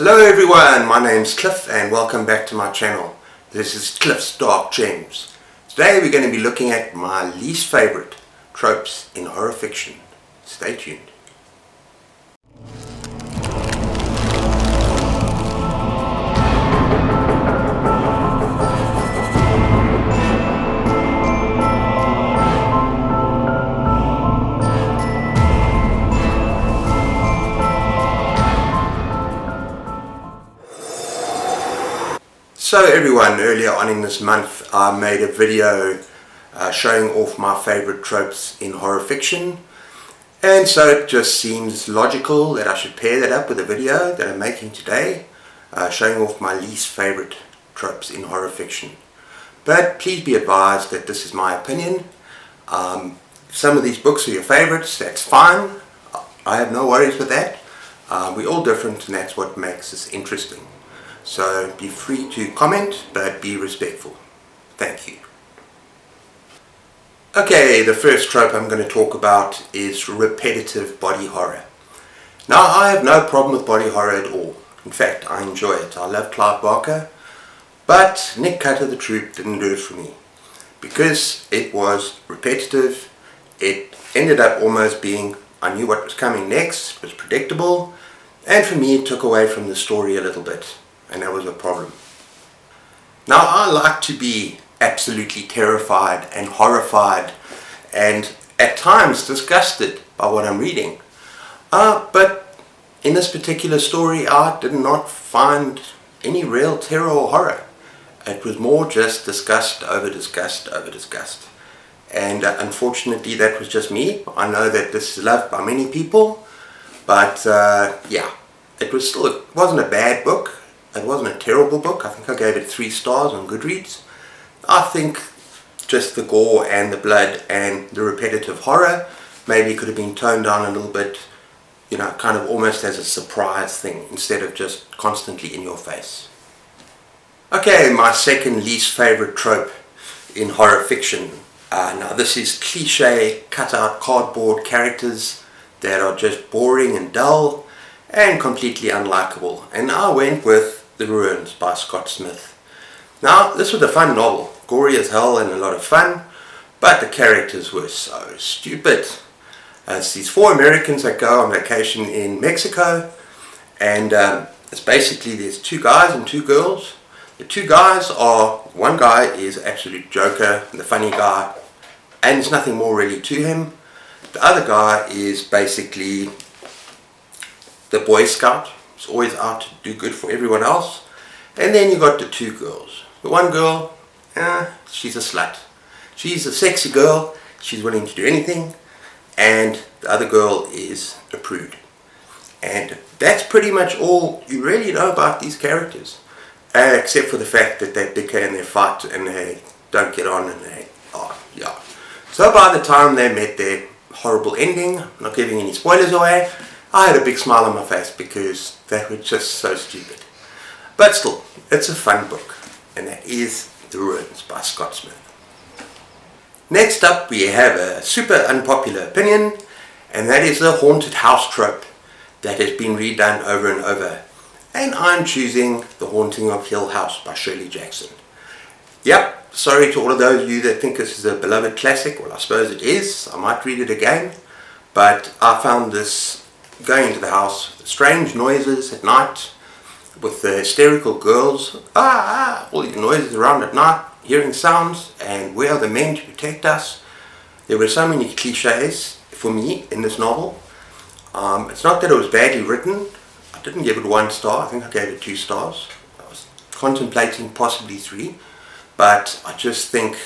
Hello everyone, my name's Cliff and welcome back to my channel. This is Cliff's Dark Gems. Today we're going to be looking at my least favourite tropes in horror fiction. Stay tuned. So everyone, earlier on in this month I made a video showing off my favourite tropes in horror fiction, and so it just seems logical that I should pair that up with a video that I'm making today showing off my least favourite tropes in horror fiction. But please be advised that this is my opinion. If some of these books are your favourites, that's fine. I have no worries with that. We're all different and that's what makes this interesting. So be free to comment, but be respectful. Thank you. Okay, the first trope I'm going to talk about is repetitive body horror. Now, I have no problem with body horror at all. In fact, I enjoy it. I love Clive Barker. But Nick Cutter, the Troop, didn't do it for me. Because it was repetitive, it ended up almost being, I knew what was coming next, it was predictable, and for me it took away from the story a little bit. And that was a problem. Now, I like to be absolutely terrified and horrified and at times disgusted by what I'm reading. But in this particular story I did not find any real terror or horror. It was more just disgust over disgust over disgust. And unfortunately that was just me. I know that this is loved by many people, but yeah, it wasn't a bad book. It wasn't a terrible book. I think I gave it 3 stars on Goodreads. I think just the gore and the blood and the repetitive horror maybe could have been toned down a little bit, you know, kind of almost as a surprise thing instead of just constantly in your face. Okay, my second least favourite trope in horror fiction. Now this is cliche, cut out cardboard characters that are just boring and dull and completely unlikable. And I went with The Ruins by Scott Smith. Now, this was a fun novel, gory as hell and a lot of fun, but the characters were so stupid. It's these 4 Americans that go on vacation in Mexico, and it's basically there's 2 guys and 2 girls. The 2 guys are, one guy is absolute joker, the funny guy, and there's nothing more really to him. The other guy is basically the Boy Scout. He's always out to do good for everyone else. And then you got the 2 girls. The one girl, she's a slut. She's a sexy girl. She's willing to do anything. And the other girl is a prude. And that's pretty much all you really know about these characters. Except for the fact that they bicker and they fight and they don't get on and they, yeah. So by the time they met their horrible ending, I'm not giving any spoilers away, I had a big smile on my face because they were just so stupid. But still, it's a fun book, and that is The Ruins by Scott Smith. Next up we have a super unpopular opinion, and that is the haunted house trope that has been redone over and over. And I'm choosing The Haunting of Hill House by Shirley Jackson. Yep, sorry to all of those of you that think this is a beloved classic. Well, I suppose it is. I might read it again. But I found this going into the house, the strange noises at night with the hysterical girls, all these noises around at night, hearing sounds, and where are the men to protect us? There were so many cliches for me in this novel. It's not that it was badly written. I didn't give it 1 star, I think I gave it 2 stars. I was contemplating possibly 3, but I just think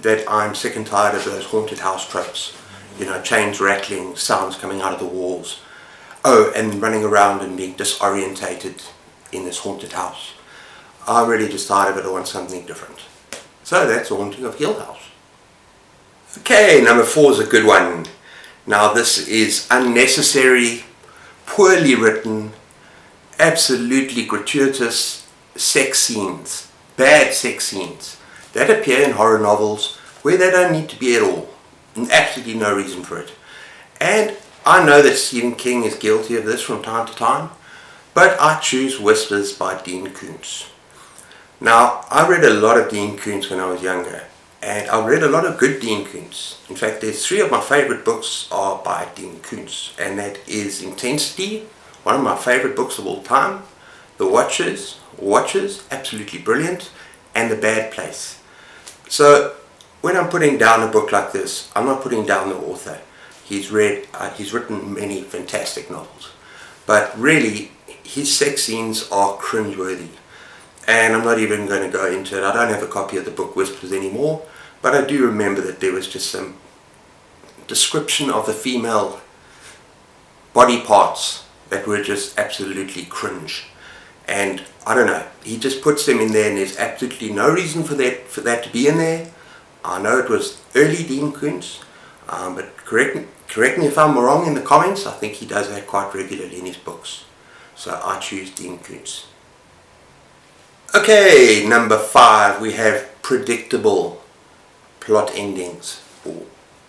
that I'm sick and tired of those haunted house tropes. You know, chains rattling, sounds coming out of the walls. Oh, and running around and being disorientated in this haunted house. I'm really just tired of it. I want something different. So that's The Haunting of Hill House. Okay, number 4 is a good one. Now this is unnecessary, poorly written, absolutely gratuitous sex scenes, bad sex scenes that appear in horror novels where they don't need to be at all. And absolutely no reason for it. And I know that Stephen King is guilty of this from time to time, but I choose Whispers by Dean Koontz. Now, I read a lot of Dean Koontz when I was younger, and I read a lot of good Dean Koontz. In fact, there's 3 of my favorite books are by Dean Koontz, and that is Intensity, one of my favorite books of all time, The Watchers, absolutely brilliant, and The Bad Place. So, when I'm putting down a book like this, I'm not putting down the author. He's written many fantastic novels, but really, his sex scenes are cringeworthy. And I'm not even going to go into it. I don't have a copy of the book Whispers anymore, but I do remember that there was just some description of the female body parts that were just absolutely cringe. And I don't know, he just puts them in there and there's absolutely no reason for that to be in there. I know it was early Dean Koontz, but correct me if I'm wrong in the comments. I think he does that quite regularly in his books. So I choose Dean Koontz. Okay, number 5, we have predictable plot endings, or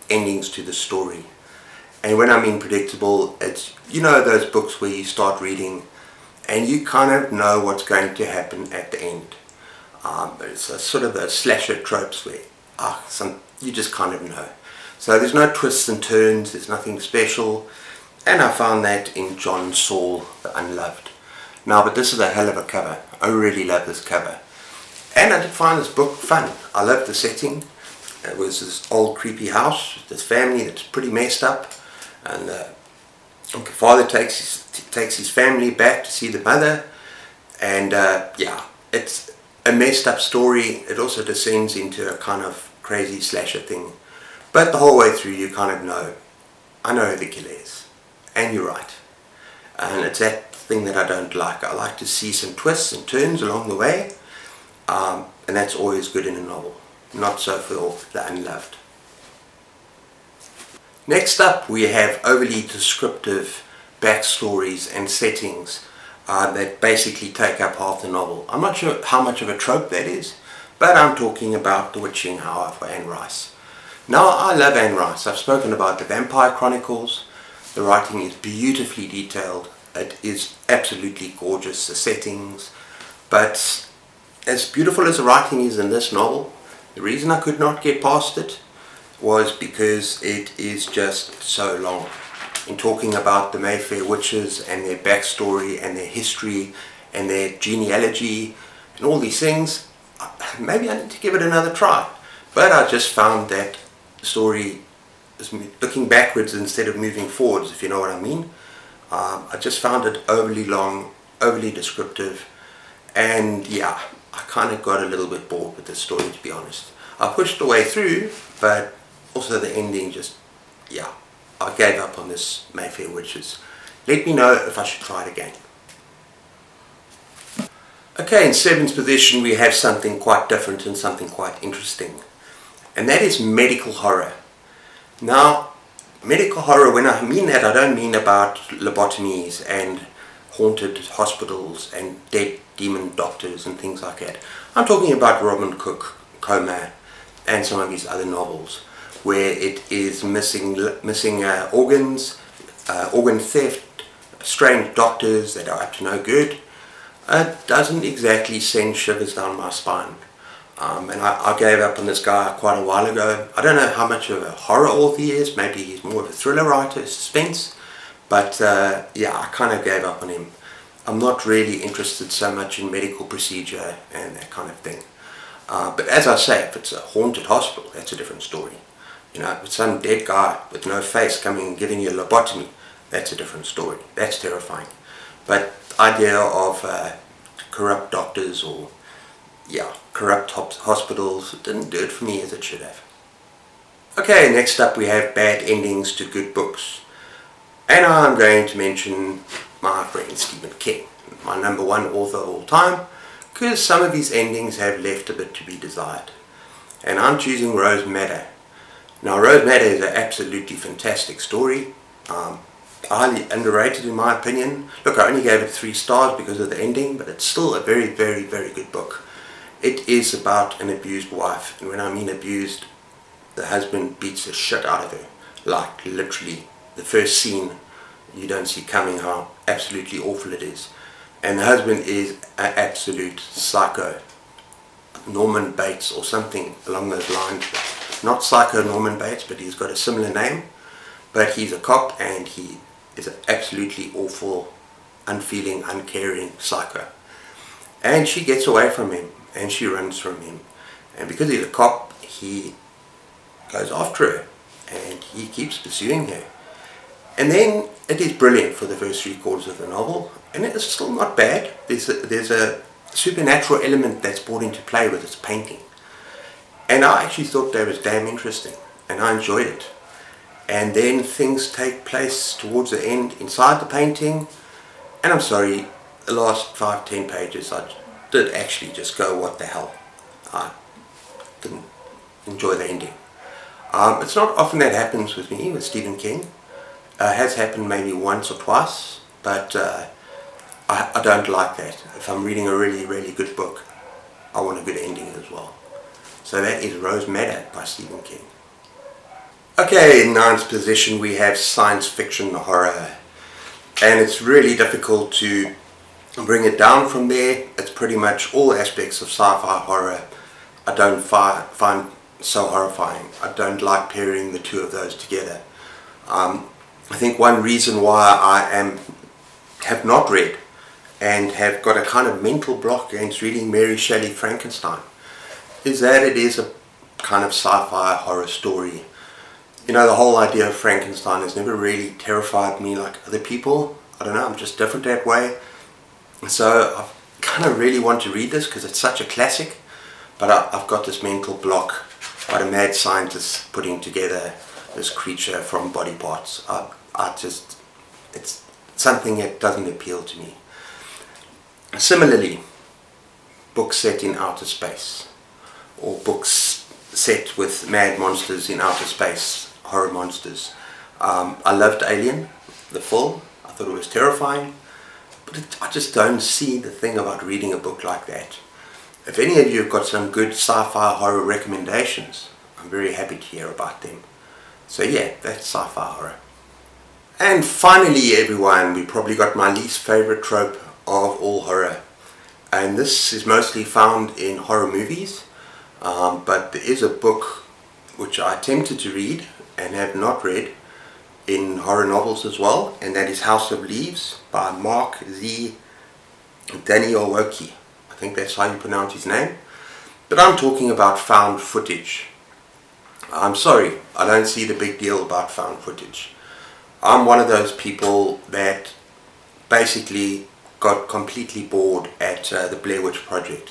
endings to the story. And when I mean predictable, it's, you know, those books where you start reading and you kind of know what's going to happen at the end. It's a sort of a slasher tropes where you just kind of know. So there's no twists and turns, there's nothing special, and I found that in John Saul, The Unloved. Now, but this is a hell of a cover. I really love this cover. And I did find this book fun. I loved the setting. It was this old creepy house, this family that's pretty messed up. And the father takes his family back to see the mother. And yeah, it's a messed up story. It also descends into a kind of crazy slasher thing. But the whole way through you kind of know, I know who the killer is. And you're right. And it's that thing that I don't like. I like to see some twists and turns along the way, and that's always good in a novel. Not so for The Unloved. Next up we have overly descriptive backstories and settings that basically take up half the novel. I'm not sure how much of a trope that is, but I'm talking about The Witching Hour for Anne Rice. Now, I love Anne Rice. I've spoken about the Vampire Chronicles. The writing is beautifully detailed. It is absolutely gorgeous, the settings. But as beautiful as the writing is in this novel, the reason I could not get past it was because it is just so long. In talking about the Mayfair witches and their backstory and their history and their genealogy and all these things, maybe I need to give it another try. But I just found that the story is looking backwards instead of moving forwards, if you know what I mean. I just found it overly long, overly descriptive, and yeah, I kind of got a little bit bored with the story, to be honest. I pushed the way through, but also the ending just, yeah, I gave up on this Mayfair Witches. Let me know if I should try it again. Okay, in 7th position we have something quite different and something quite interesting, and that is medical horror. Now, medical horror, when I mean that, I don't mean about lobotomies and haunted hospitals and dead demon doctors and things like that. I'm talking about Robin Cook, Coma, and some of his other novels, where it is missing organs, organ theft, strange doctors that are up to no good. It doesn't exactly send shivers down my spine. And I gave up on this guy quite a while ago. I don't know how much of a horror author he is. Maybe he's more of a thriller writer, suspense. But yeah, I kind of gave up on him. I'm not really interested so much in medical procedure and that kind of thing. But as I say, if it's a haunted hospital, that's a different story. You know, if it's some dead guy with no face coming and giving you a lobotomy, that's a different story. That's terrifying. But the idea of corrupt doctors or corrupt hospitals didn't do it for me as it should have. Okay, next up we have bad endings to good books. And I'm going to mention my friend Stephen King, my #1 author of all time, because some of his endings have left a bit to be desired. And I'm choosing Rose Madder. Now, Rose Madder is an absolutely fantastic story, highly underrated in my opinion. Look, I only gave it 3 stars because of the ending, but it's still a very, very, very good book. It is about an abused wife, and when I mean abused, the husband beats the shit out of her, like literally. The first scene you don't see coming how absolutely awful it is. and the husband is an absolute psycho. Norman Bates or something along those lines. Not Psycho Norman Bates, but he's got a similar name. But he's a cop, and he is an absolutely awful, unfeeling, uncaring psycho. And she gets away from him, and she runs from him. And because he's a cop, he goes after her, and he keeps pursuing her. And then it is brilliant for the first 3/4 of the novel, and it is still not bad. There's a supernatural element that's brought into play with its painting. And I actually thought that was damn interesting, and I enjoyed it. And then things take place towards the end inside the painting, and I'm sorry, the last 5-10 pages I did actually just go, what the hell. I didn't enjoy the ending. It's not often that happens with me, with Stephen King. It has happened maybe once or twice, but I don't like that. If I'm reading a really, really good book, I want a good ending as well. So that is Rose Madder by Stephen King. Okay, in ninth position we have science fiction horror. And it's really difficult to bring it down from there. It's pretty much all aspects of sci-fi horror I don't find so horrifying. I don't like pairing the two of those together. I think one reason why I have not read and have got a kind of mental block against reading Mary Shelley Frankenstein is that it is a kind of sci-fi horror story. You know, the whole idea of Frankenstein has never really terrified me like other people. I don't know, I'm just different that way. So I kind of really want to read this because it's such a classic, but I've got this mental block by the mad scientist putting together this creature from body parts. It's something that doesn't appeal to me. Similarly, books set in outer space, or books set with mad monsters in outer space, horror monsters. I loved Alien, the film. I thought it was terrifying, but I just don't see the thing about reading a book like that. If any of you have got some good sci-fi horror recommendations, I'm very happy to hear about them. So yeah, that's sci-fi horror. And finally, everyone, we probably got my least favorite trope of all horror. And this is mostly found in horror movies, but there is a book which I attempted to read and have not read in horror novels as well, and that is House of Leaves by Mark Z. Danielwoki. I think that's how you pronounce his name. But I'm talking about found footage. I'm sorry, I don't see the big deal about found footage. I'm one of those people that basically got completely bored at the Blair Witch Project.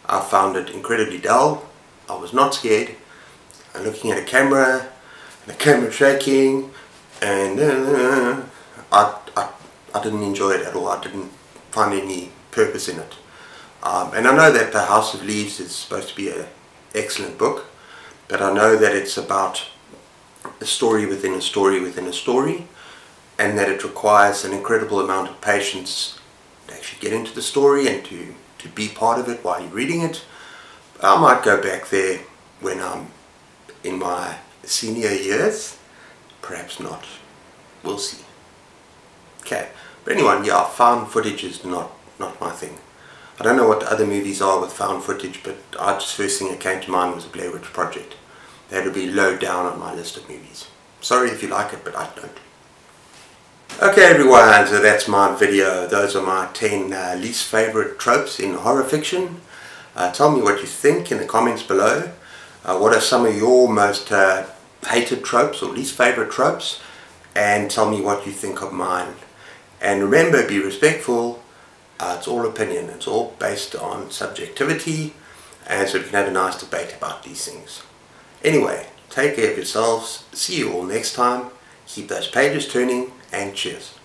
I found it incredibly dull. I was not scared. And looking at a camera, and the camera shaking, and I didn't enjoy it at all. I didn't find any purpose in it. And I know that The House of Leaves is supposed to be an excellent book, but I know that it's about a story within a story within a story, and that it requires an incredible amount of patience to actually get into the story and to be part of it while you're reading it. I might go back there when I'm in my senior years, perhaps not, we'll see. Okay, but anyway, yeah, found footage is not my thing. I don't know what the other movies are with found footage, but first thing that came to mind was the Blair Witch Project. That would be low down on my list of movies. Sorry if you like it, but I don't. Okay everyone, so that's my video. Those are my 10 least favorite tropes in horror fiction. Tell me what you think in the comments below. What are some of your most hated tropes or least favorite tropes? And tell me what you think of mine. And remember, be respectful. It's all opinion. It's all based on subjectivity, and so we can have a nice debate about these things. Anyway, take care of yourselves. See you all next time. Keep those pages turning, and cheers.